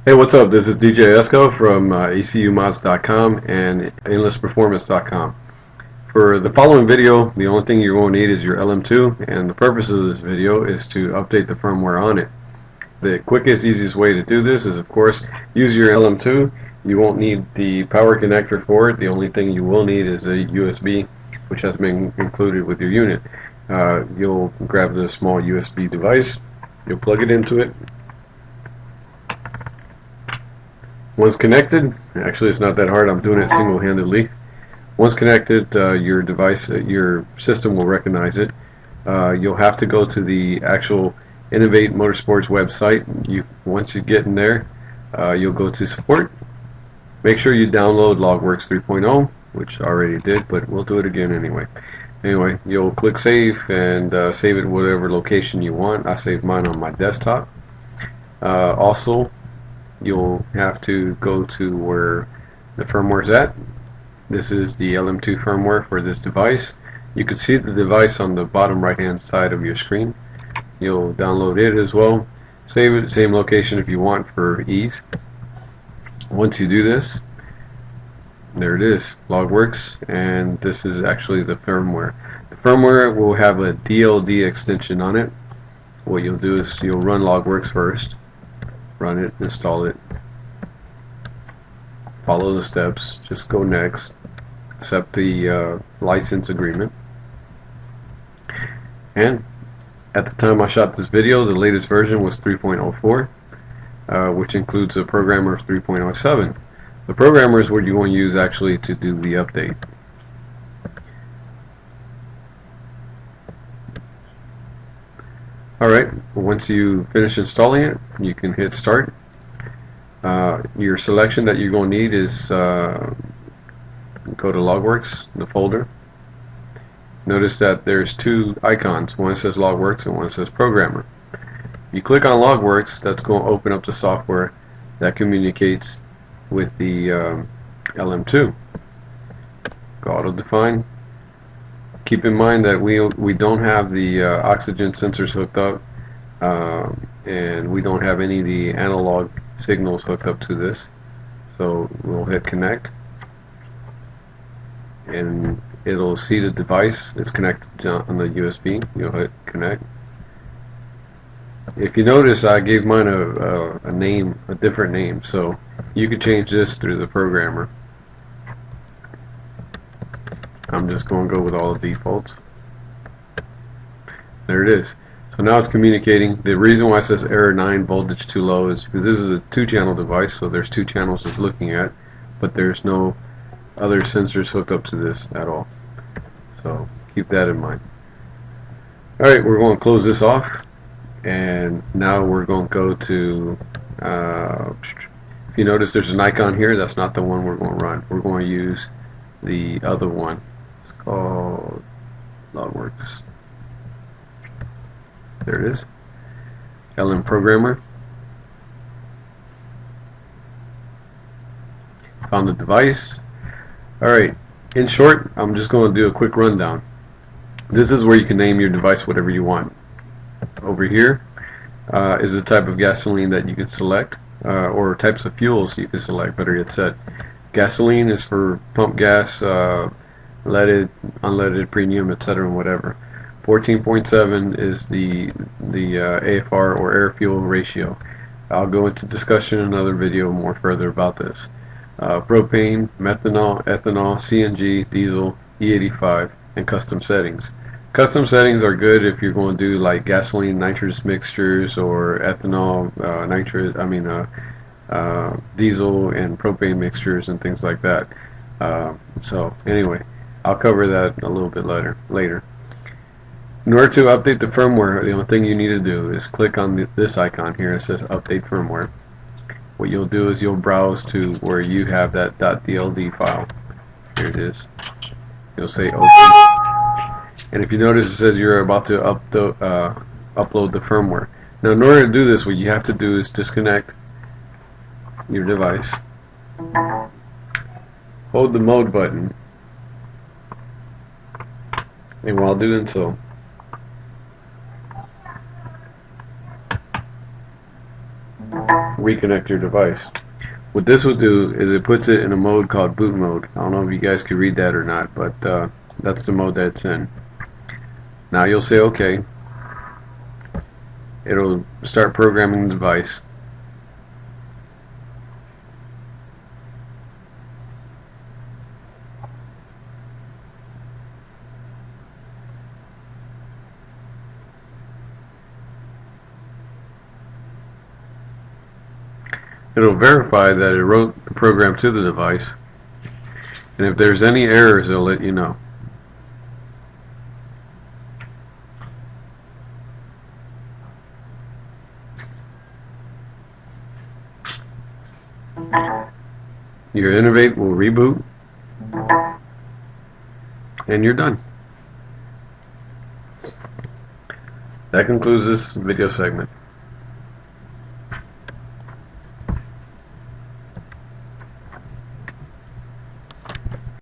Hey, what's up? This is DJ Esco from ECUmods.com and endlessperformance.com. For the following video, the only thing you're going to need is your LM2, and the purpose of this video is to update the firmware on it. The quickest, easiest way to do this is, of course, use your LM2. You won't need the power connector for it. The only thing you will need is a USB, which has been included with your unit. You'll grab the small USB device, you'll plug it into it. Once connected, actually it's not that hard, I'm doing it single-handedly. Once connected, your device, your system will recognize it. You'll have to go to the actual Innovate Motorsports website. Once you get in there, you'll go to support. Make sure you download logworks 3.0, which I already did, but we'll do it again anyway. Anyway, you'll click save and save it whatever location you want. I saved mine on my desktop. Also, you'll have to go to where the firmware is at. This is the LM2 firmware for this device. You can see the device on the bottom right hand side of your screen. You'll download it as well. Save it, same location if you want for ease. Once you do this, there it is, logworks, and this is actually the firmware. The firmware will have a DLD extension on it. What you'll do is you'll run logworks first, run it, install it, follow the steps, just go next, accept the license agreement. And at the time I shot this video, the latest version was 3.04, which includes a programmer of 3.07. The programmer is what you want to use actually to do the update. Alright, once you finish installing it, you can hit start. Your selection that you're going to need is go to logworks, the folder. Notice that there's two icons, one says logworks and one says programmer. You click on logworks, that's going to open up the software that communicates with the LM2. Go auto define. Keep in mind that we don't have the oxygen sensors hooked up, and we don't have any of the analog signals hooked up to this. So we'll hit connect, and it'll see the device. It's connected on the USB. You'll hit connect. If you notice, I gave mine a name, a different name, so you could change this through the programmer. I'm just going to go with all the defaults. There it is. So now it's communicating. The reason why it says error 9, voltage too low, is because this is a 2-channel device, so there's 2 channels it's looking at, but there's no other sensors hooked up to this at all. So keep that in mind. Alright, we're going to close this off, and now we're going to go to, if you notice there's an icon here, that's not the one we're going to run. We're going to use the other one. It's called logworks. There it is. LM programmer. Found the device. Alright, in short, I'm just going to do a quick rundown. This is where you can name your device whatever you want. Over here is the type of gasoline that you can select, or types of fuels you can select, better yet said. Gasoline is for pump gas, leaded, unleaded, premium, etc. and whatever. 14.7 is the AFR or air fuel ratio. I'll go into discussion in another video more further about this. Propane, methanol, ethanol, CNG, diesel, E85, and custom settings. Custom settings are good if you're going to do like gasoline nitrous mixtures or ethanol, diesel and propane mixtures and things like that. So anyway, I'll cover that a little bit later. In order to update the firmware, the only thing you need to do is click on this icon here. It says update firmware. What you'll do is you'll browse to where you have that .dld file. Here it is. You'll say open. And if you notice, it says you're about to upload the firmware. Now in order to do this, what you have to do is disconnect your device, hold the mode button, and while doing so, reconnect your device. What this will do is it puts it in a mode called boot mode. I don't know if you guys can read that or not, but that's the mode that it's in. Now you'll say OK. It'll start programming the device. It'll verify that it wrote the program to the device, and if there's any errors, it'll let you know. Your Innovate will reboot, and you're done. That concludes this video segment.